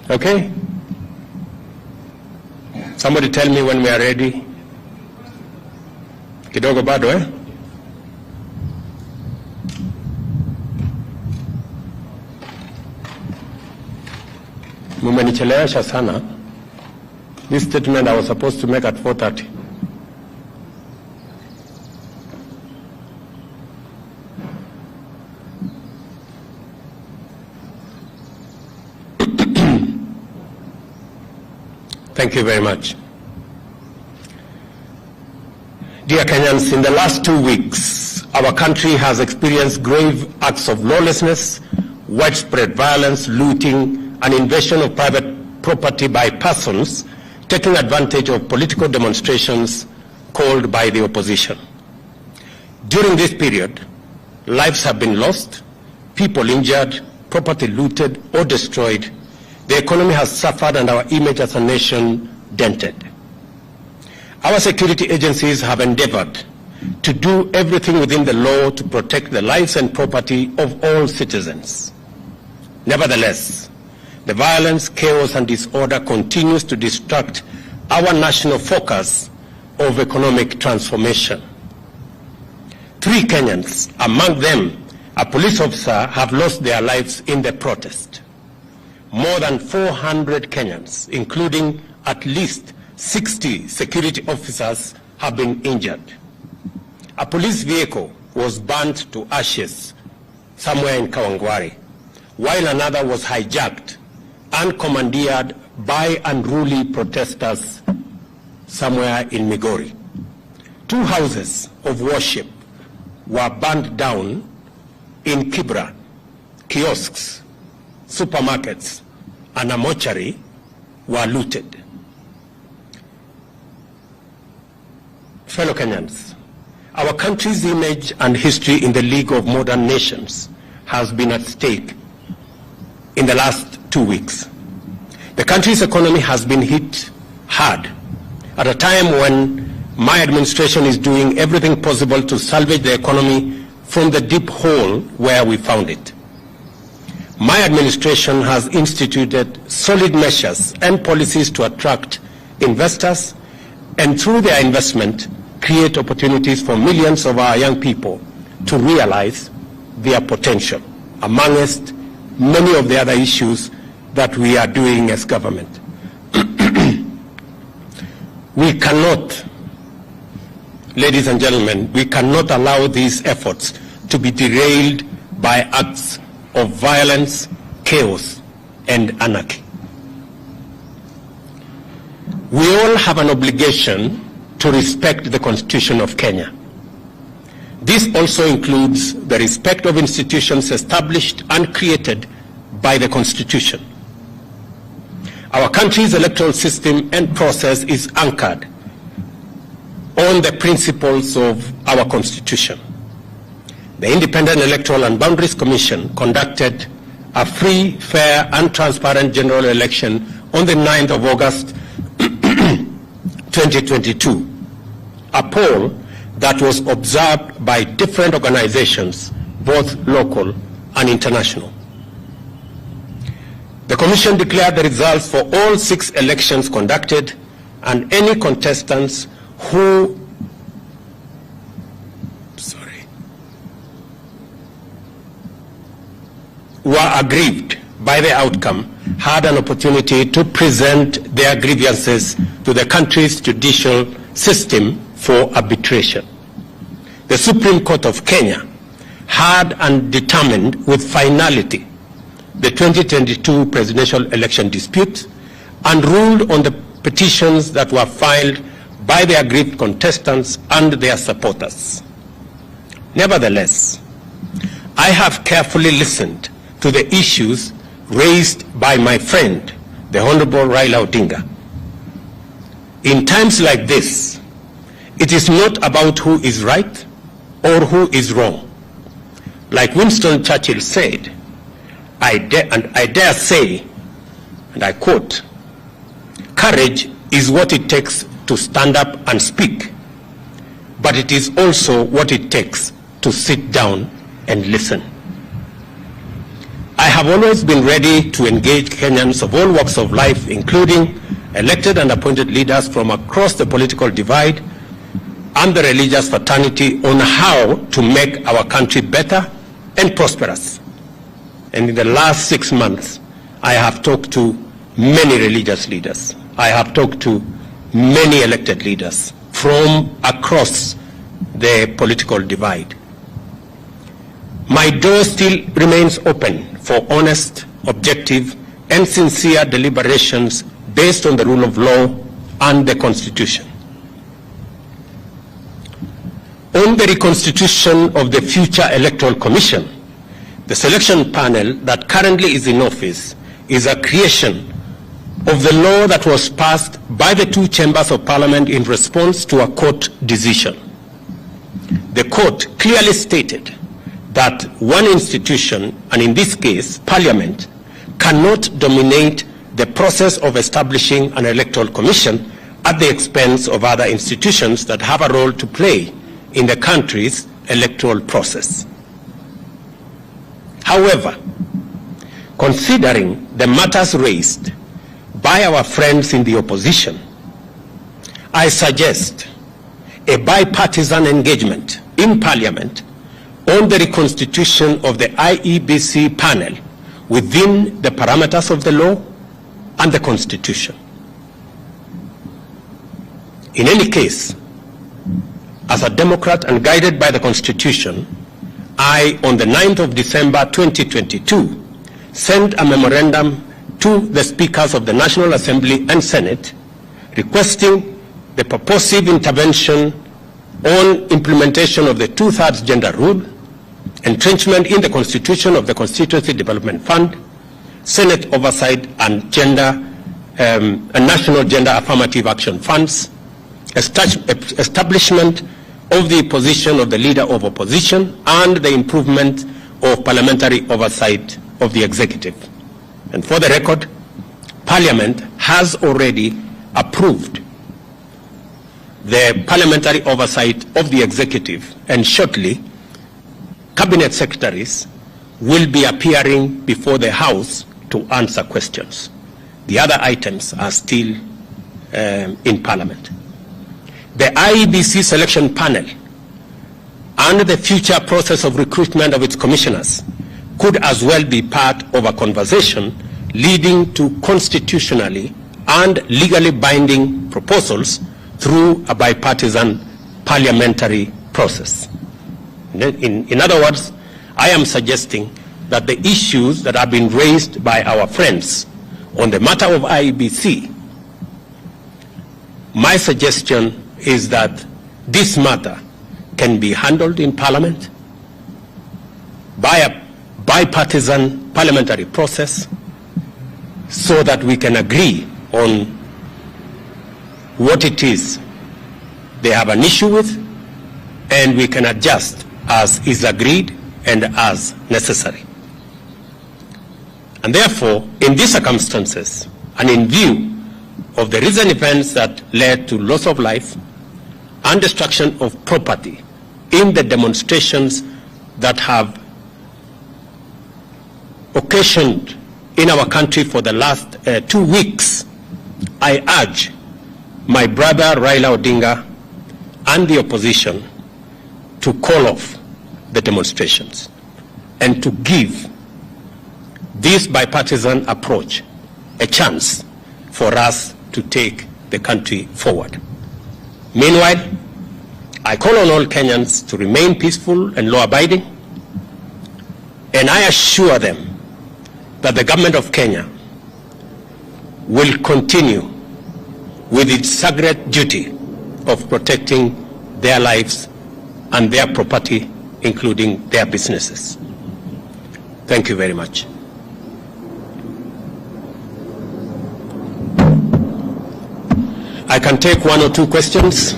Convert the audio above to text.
Okay? Somebody tell me when we are ready. Kidogo bado, eh? Mumenichelewesha sana. This statement I was supposed to make at 4:30. Thank you very much. Dear Kenyans, in the last 2 weeks, our country has experienced grave acts of lawlessness, widespread violence, looting, and invasion of private property by persons taking advantage of political demonstrations called by the opposition. During this period, lives have been lost, people injured, property looted or destroyed. The economy has suffered and our image as a nation dented. Our security agencies have endeavored to do everything within the law to protect the lives and property of all citizens. Nevertheless, the violence, chaos, and disorder continues to distract our national focus of economic transformation. 3 Kenyans, among them a police officer, have lost their lives in the protest. More than 400 Kenyans, including at least 60 security officers, have been injured. A police vehicle was burnt to ashes somewhere in Kawangware, while another was hijacked and commandeered by unruly protesters somewhere in Migori. 2 houses of worship were burned down in Kibra. Kiosks, supermarkets, and a mortuary were looted. Fellow Kenyans, our country's image and history in the League of Modern Nations has been at stake in the last 2 weeks. The country's economy has been hit hard at a time when my administration is doing everything possible to salvage the economy from the deep hole where we found it. My administration has instituted solid measures and policies to attract investors and through their investment create opportunities for millions of our young people to realize their potential, amongst many of the other issues that we are doing as government. We cannot, ladies and gentlemen, we cannot allow these efforts to be derailed by acts of violence, chaos, and anarchy. We all have an obligation to respect the Constitution of Kenya. This also includes the respect of institutions established and created by the Constitution. Our country's electoral system and process is anchored on the principles of our Constitution. The Independent Electoral and Boundaries Commission conducted a free, fair, and transparent general election on the 9th of August 2022, a poll that was observed by different organizations, both local and international. The Commission declared the results for all 6 elections conducted, and any contestants who were aggrieved by the outcome had an opportunity to present their grievances to the country's judicial system for arbitration. The Supreme Court of Kenya had and determined with finality the 2022 presidential election dispute and ruled on the petitions that were filed by the aggrieved contestants and their supporters. Nevertheless, I have carefully listened to the issues raised by my friend, the Honorable Raila Odinga. In times like this, it is not about who is right or who is wrong. Like Winston Churchill said, I dare say, and I quote, "Courage is what it takes to stand up and speak, but it is also what it takes to sit down and listen." I I have always been ready to engage Kenyans of all walks of life, including elected and appointed leaders from across the political divide and the religious fraternity, on how to make our country better and prosperous. And in the last 6 months, I have talked to many religious leaders. I have talked to many elected leaders from across the political divide. My door still remains open for honest, objective, and sincere deliberations based on the rule of law and the Constitution. On the reconstitution of the future Electoral Commission, the selection panel that currently is in office is a creation of the law that was passed by the two chambers of Parliament in response to a court decision. The court clearly stated that one institution, and in this case, Parliament, cannot dominate the process of establishing an electoral commission at the expense of other institutions that have a role to play in the country's electoral process. However, considering the matters raised by our friends in the opposition, I suggest a bipartisan engagement in Parliament on the reconstitution of the IEBC panel within the parameters of the law and the Constitution. In any case, as a Democrat and guided by the Constitution, I, on the 9th of December 2022, sent a memorandum to the Speakers of the National Assembly and Senate requesting the purposive intervention on implementation of the 2/3 gender rule, entrenchment in the Constitution of the Constituency Development Fund, Senate oversight and national gender affirmative action funds, establishment of the position of the Leader of Opposition, and the improvement of parliamentary oversight of the executive. And for the record, Parliament has already approved the parliamentary oversight of the executive, and shortly, cabinet secretaries will be appearing before the House to answer questions. The other items are still in Parliament. The IEBC selection panel and the future process of recruitment of its commissioners could as well be part of a conversation leading to constitutionally and legally binding proposals through a bipartisan parliamentary process. In other words, I am suggesting that the issues that have been raised by our friends on the matter of IEBC, my suggestion is that this matter can be handled in Parliament by a bipartisan parliamentary process so that we can agree on what it is they have an issue with, and we can adjust as is agreed and as necessary. And therefore, in these circumstances, and in view of the recent events that led to loss of life and destruction of property in the demonstrations that have occasioned in our country for the last 2 weeks, I urge my brother Raila Odinga and the opposition to call off the demonstrations and to give this bipartisan approach a chance for us to take the country forward. Meanwhile, I call on all Kenyans to remain peaceful and law-abiding, and I assure them that the government of Kenya will continue with its sacred duty of protecting their lives and their property, including their businesses. Thank you very much. I can take 1 or 2 questions.